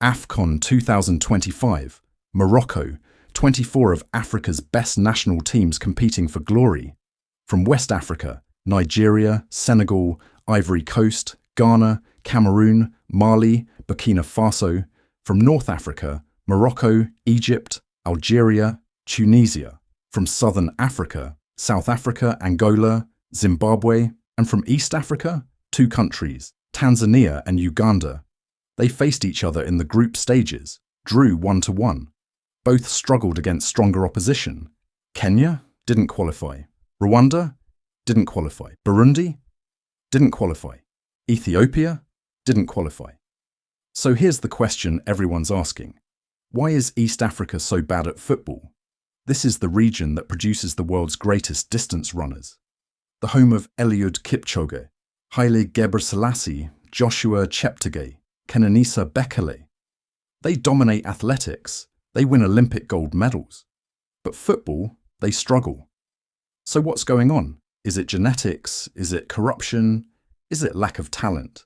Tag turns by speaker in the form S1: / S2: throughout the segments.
S1: AFCON 2025, Morocco, 24 of Africa's best national teams competing for glory. From West Africa, Nigeria, Senegal, Ivory Coast, Ghana, Cameroon, Mali, Burkina Faso. From North Africa, Morocco, Egypt, Algeria, Tunisia. From Southern Africa, South Africa, Angola, Zimbabwe. And from East Africa, two countries, Tanzania and Uganda. They faced each other in the group stages, drew 1-1. Both struggled against stronger opposition. Kenya didn't qualify. Rwanda didn't qualify. Burundi didn't qualify. Ethiopia didn't qualify. So here's the question everyone's asking. Why is East Africa so bad at football? This is the region that produces the world's greatest distance runners. The home of Eliud Kipchoge, Haile Gebrselassie, Joshua Cheptegei, Kenenisa Bekele. They dominate athletics. They win Olympic gold medals. But football, they struggle. So what's going on? Is it genetics? Is it corruption? Is it lack of talent?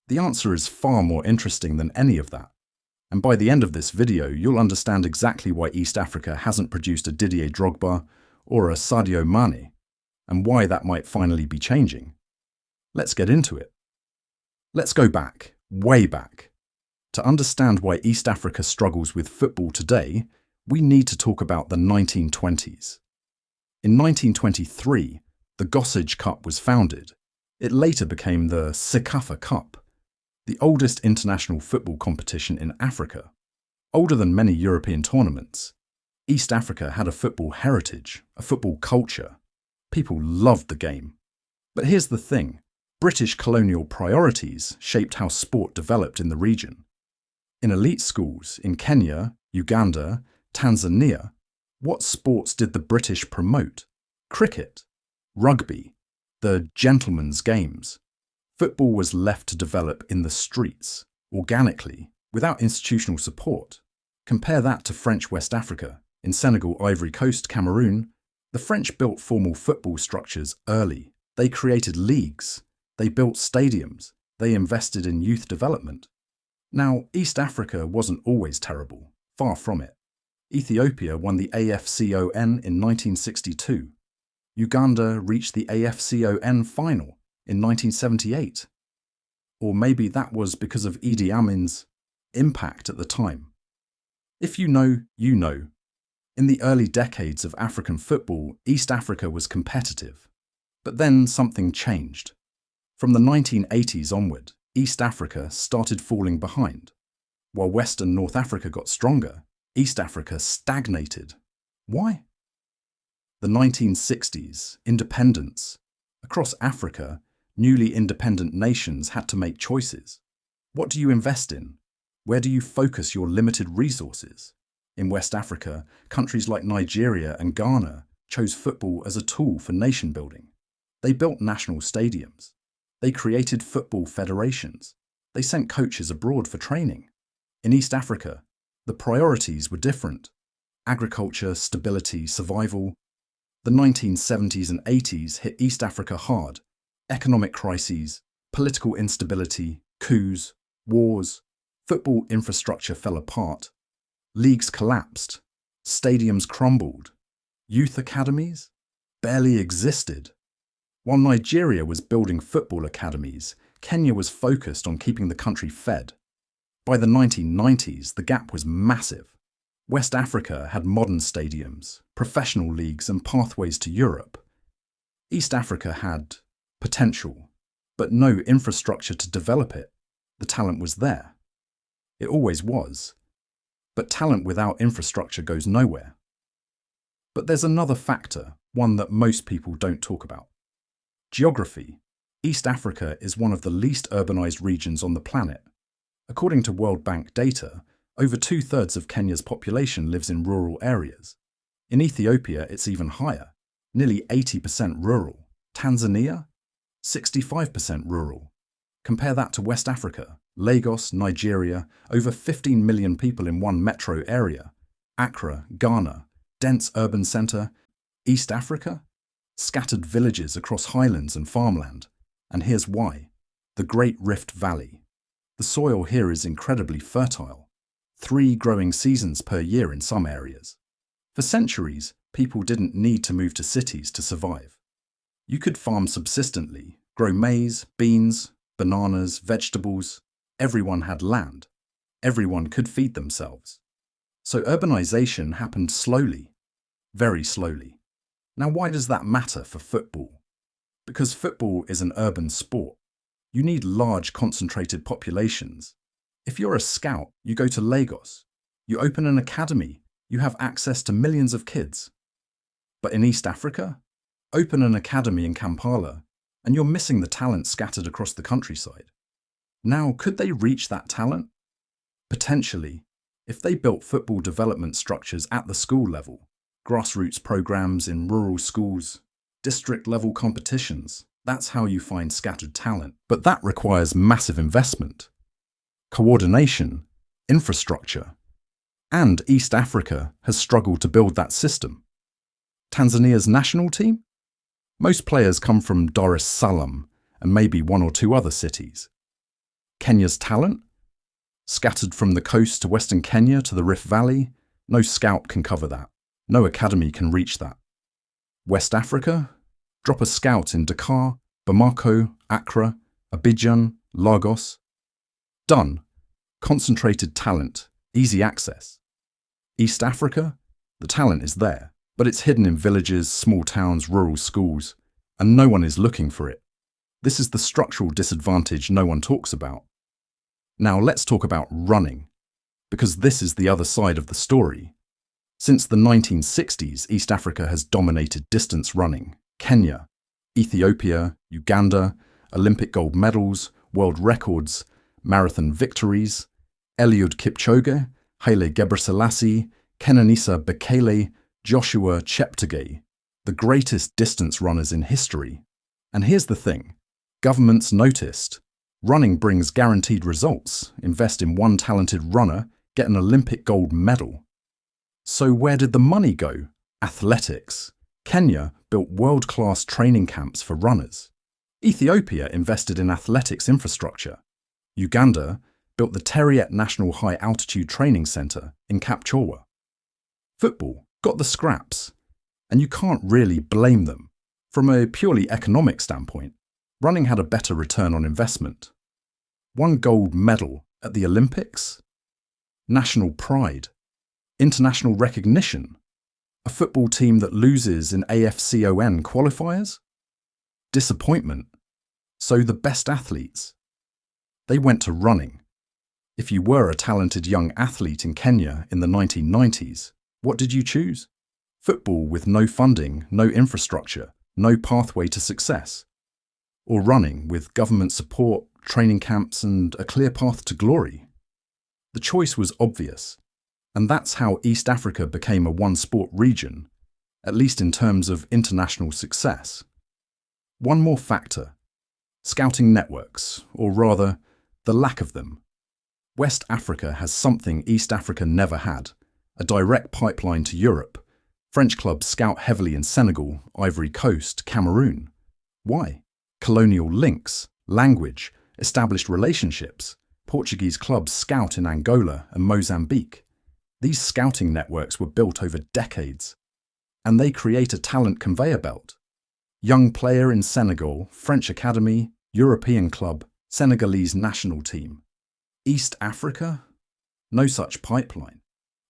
S1: The answer is far more interesting than any of that. And by the end of this video, you'll understand exactly why East Africa hasn't produced a Didier Drogba or a Sadio Mane, and why that might finally be changing. Let's get into it. Let's go back, way back. To understand why East Africa struggles with football today, we need to talk about the 1920s. In 1923, the Gossage Cup was founded. It later became the Sekafa Cup, the oldest international football competition in Africa. Older than many European tournaments, East Africa had a football heritage, a football culture. People loved the game. But here's the thing. British colonial priorities shaped how sport developed in the region. In elite schools in Kenya, Uganda, Tanzania, what sports did the British promote? Cricket, rugby, the gentlemen's games. Football was left to develop in the streets, organically, without institutional support. Compare that to French West Africa. In Senegal, Ivory Coast, Cameroon, the French built formal football structures early. They created leagues. They built stadiums. They invested in youth development. Now, East Africa wasn't always terrible. Far from it. Ethiopia won the AFCON in 1962. Uganda reached the AFCON final in 1978. Or maybe that was because of Idi Amin's impact at the time. If you know, you know. In the early decades of African football, East Africa was competitive. But then something changed. From the 1980s onward, East Africa started falling behind. While West and North Africa got stronger, East Africa stagnated. Why? The 1960s, independence. Across Africa, newly independent nations had to make choices. What do you invest in? Where do you focus your limited resources? In West Africa, countries like Nigeria and Ghana chose football as a tool for nation building. They built national stadiums. They created football federations. They sent coaches abroad for training. In East Africa, the priorities were different. Agriculture, stability, survival. The 1970s and 80s hit East Africa hard. Economic crises, political instability, coups, wars. Football infrastructure fell apart. Leagues collapsed. Stadiums crumbled. Youth academies barely existed. While Nigeria was building football academies, Kenya was focused on keeping the country fed. By the 1990s, the gap was massive. West Africa had modern stadiums, professional leagues, and pathways to Europe. East Africa had potential, but no infrastructure to develop it. The talent was there. It always was. But talent without infrastructure goes nowhere. But there's another factor, one that most people don't talk about. Geography. East Africa is one of the least urbanized regions on the planet. According to World Bank data, over 2/3 of Kenya's population lives in rural areas. In Ethiopia, it's even higher, nearly 80% rural. Tanzania, 65% rural. Compare that to West Africa, Lagos, Nigeria, over 15 million people in one metro area. Accra, Ghana, dense urban centre. East Africa? Scattered villages across highlands and farmland. And here's why. The Great Rift Valley. The soil here is incredibly fertile. 3 growing seasons per year in some areas. For centuries, people didn't need to move to cities to survive. You could farm subsistently, grow maize, beans, bananas, vegetables. Everyone had land. Everyone could feed themselves. So urbanization happened slowly, very slowly. Now, why does that matter for football? Because football is an urban sport. You need large concentrated populations. If you're a scout, you go to Lagos. You open an academy, you have access to millions of kids. But in East Africa, open an academy in Kampala, and you're missing the talent scattered across the countryside. Now, could they reach that talent? Potentially, if they built football development structures at the school level, grassroots programs in rural schools, district-level competitions. That's how you find scattered talent. But that requires massive investment, coordination, infrastructure. And East Africa has struggled to build that system. Tanzania's national team? Most players come from Dar es Salaam and maybe 1 or 2 other cities. Kenya's talent? Scattered from the coast to Western Kenya to the Rift Valley, no scout can cover that. No academy can reach that. West Africa? Drop a scout in Dakar, Bamako, Accra, Abidjan, Lagos. Done. Concentrated talent, easy access. East Africa? The talent is there, but it's hidden in villages, small towns, rural schools, and no one is looking for it. This is the structural disadvantage no one talks about. Now let's talk about running, because this is the other side of the story. Since the 1960s, East Africa has dominated distance running. Kenya, Ethiopia, Uganda, Olympic gold medals, world records, marathon victories, Eliud Kipchoge, Haile Gebrselassie, Kenenisa Bekele, Joshua Cheptegei, the greatest distance runners in history. And here's the thing, governments noticed. Running brings guaranteed results. Invest in one talented runner, get an Olympic gold medal. So where did the money go? Athletics. Kenya built world-class training camps for runners. Ethiopia invested in athletics infrastructure. Uganda built the Teriet National High Altitude Training Centre in Kapchorwa. Football got the scraps, and you can't really blame them. From a purely economic standpoint, running had a better return on investment. 1 gold medal at the Olympics? National pride. International recognition. A football team that loses in AFCON qualifiers? Disappointment. So the best athletes? They went to running. If you were a talented young athlete in Kenya in the 1990s, what did you choose? Football with no funding, no infrastructure, no pathway to success. Or running with government support, training camps, and a clear path to glory. The choice was obvious, and that's how East Africa became a one-sport region, at least in terms of international success. One more factor: scouting networks, or rather, the lack of them. West Africa has something East Africa never had: a direct pipeline to Europe. French clubs scout heavily in Senegal, Ivory Coast, Cameroon. Why? Colonial links, language, established relationships. Portuguese clubs scout in Angola and Mozambique. These scouting networks were built over decades, and they create a talent conveyor belt. Young player in Senegal, French academy, European club, Senegalese national team. East Africa? No such pipeline.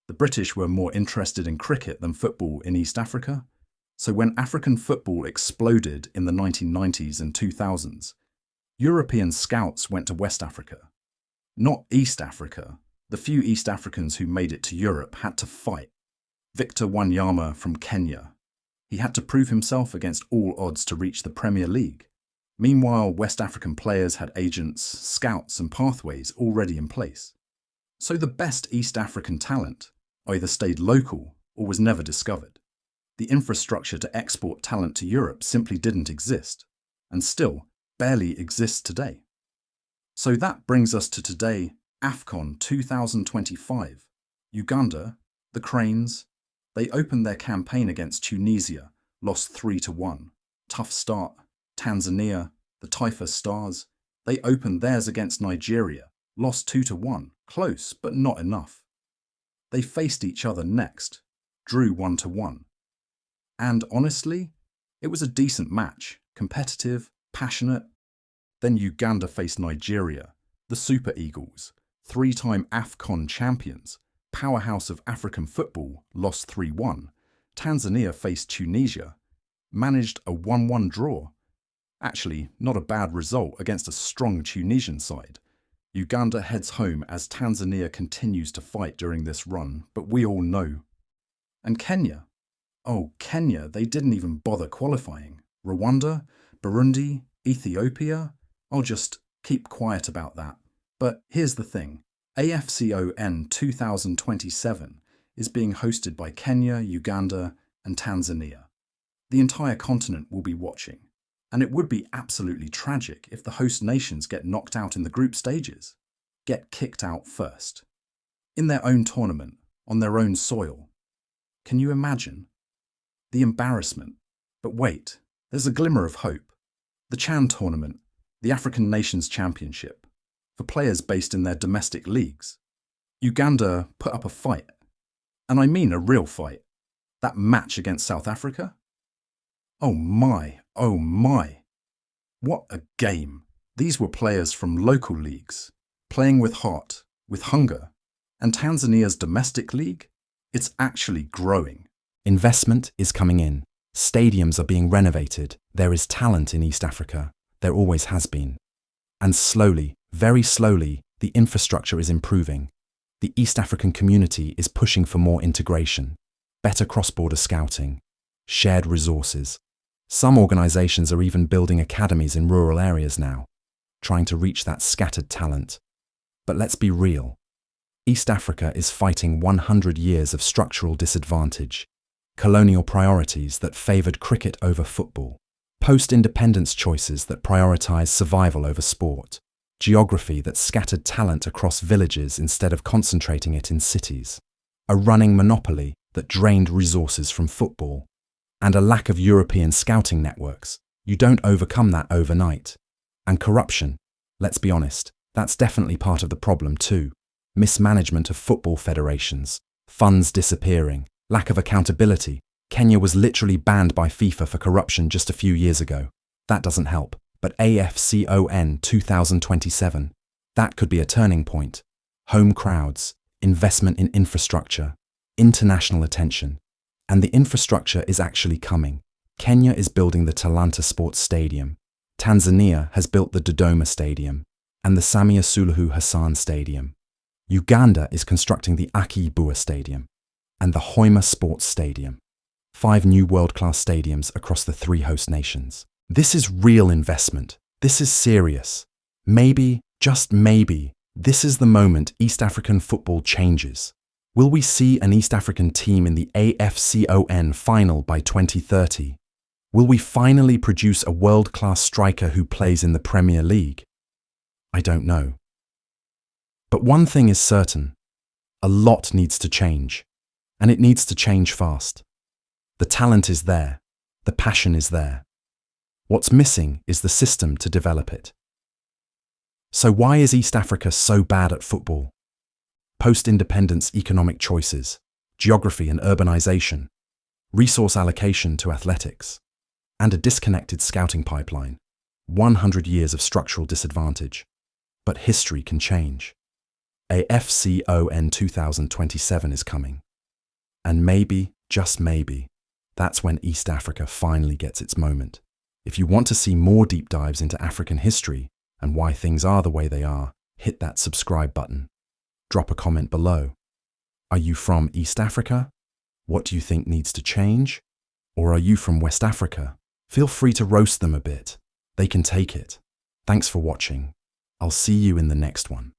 S1: The British were more interested in cricket than football in East Africa. So when African football exploded in the 1990s and 2000s, European scouts went to West Africa. Not East Africa. The few East Africans who made it to Europe had to fight. Victor Wanyama from Kenya. He had to prove himself against all odds to reach the Premier League. Meanwhile, West African players had agents, scouts, and pathways already in place. So the best East African talent either stayed local or was never discovered. The infrastructure to export talent to Europe simply didn't exist, and still barely exists today. So that brings us to today, AFCON 2025. Uganda, the Cranes, they opened their campaign against Tunisia, lost 3-1. Tough start. Tanzania, the Taifa Stars, they opened theirs against Nigeria, lost 2-1. Close, but not enough. They faced each other next, drew 1-1. And honestly, it was a decent match, competitive, passionate. Then Uganda faced Nigeria, the Super Eagles, three-time AFCON champions, powerhouse of African football, lost 3-1. Tanzania faced Tunisia, managed a 1-1 draw. Actually, not a bad result against a strong Tunisian side. Uganda heads home as Tanzania continues to fight during this run, but we all know. And Kenya? Oh, Kenya, they didn't even bother qualifying. Rwanda, Burundi, Ethiopia? I'll just keep quiet about that. But here's the thing. AFCON 2027 is being hosted by Kenya, Uganda, and Tanzania. The entire continent will be watching. And it would be absolutely tragic if the host nations get knocked out in the group stages, get kicked out first, in their own tournament, on their own soil. Can you imagine? The embarrassment. But wait, there's a glimmer of hope. The CHAN tournament, the African Nations Championship, for players based in their domestic leagues. Uganda put up a fight. And I mean a real fight. That match against South Africa? Oh my, oh my. What a game. These were players from local leagues, playing with heart, with hunger. And Tanzania's domestic league? It's actually growing.
S2: Investment is coming in. Stadiums are being renovated. There is talent in East Africa. There always has been. And slowly, very slowly, the infrastructure is improving. The East African community is pushing for more integration, better cross-border scouting, shared resources. Some organizations are even building academies in rural areas now, trying to reach that scattered talent. But let's be real. East Africa is fighting 100 years of structural disadvantage, colonial priorities that favored cricket over football, post-independence choices that prioritize survival over sport, geography that scattered talent across villages instead of concentrating it in cities, a running monopoly that drained resources from football, and a lack of European scouting networks. You don't overcome that overnight. And corruption, let's be honest, that's definitely part of the problem too. Mismanagement of football federations, funds disappearing, lack of accountability. Kenya was literally banned by FIFA for corruption just a few years ago. That doesn't help. But AFCON 2027, that could be a turning point. Home crowds, investment in infrastructure, international attention. And the infrastructure is actually coming. Kenya is building the Talanta Sports Stadium. Tanzania has built the Dodoma Stadium and the Samia Suluhu Hassan Stadium. Uganda is constructing the Akibua Stadium and the Hoima Sports Stadium. 5 new world-class stadiums across the 3 host nations. This is real investment. This is serious. Maybe, just maybe, this is the moment East African football changes. Will we see an East African team in the AFCON final by 2030? Will we finally produce a world-class striker who plays in the Premier League? I don't know. But one thing is certain. A lot needs to change. And it needs to change fast. The talent is there. The passion is there. What's missing is the system to develop it. So why is East Africa so bad at football? Post-independence economic choices, geography and urbanization, resource allocation to athletics, and a disconnected scouting pipeline. 100 years of structural disadvantage. But history can change. AFCON 2027 is coming. And maybe, just maybe, that's when East Africa finally gets its moment. If you want to see more deep dives into African history and why things are the way they are, hit that subscribe button. Drop a comment below. Are you from East Africa? What do you think needs to change? Or are you from West Africa? Feel free to roast them a bit. They can take it. Thanks for watching. I'll see you in the next one.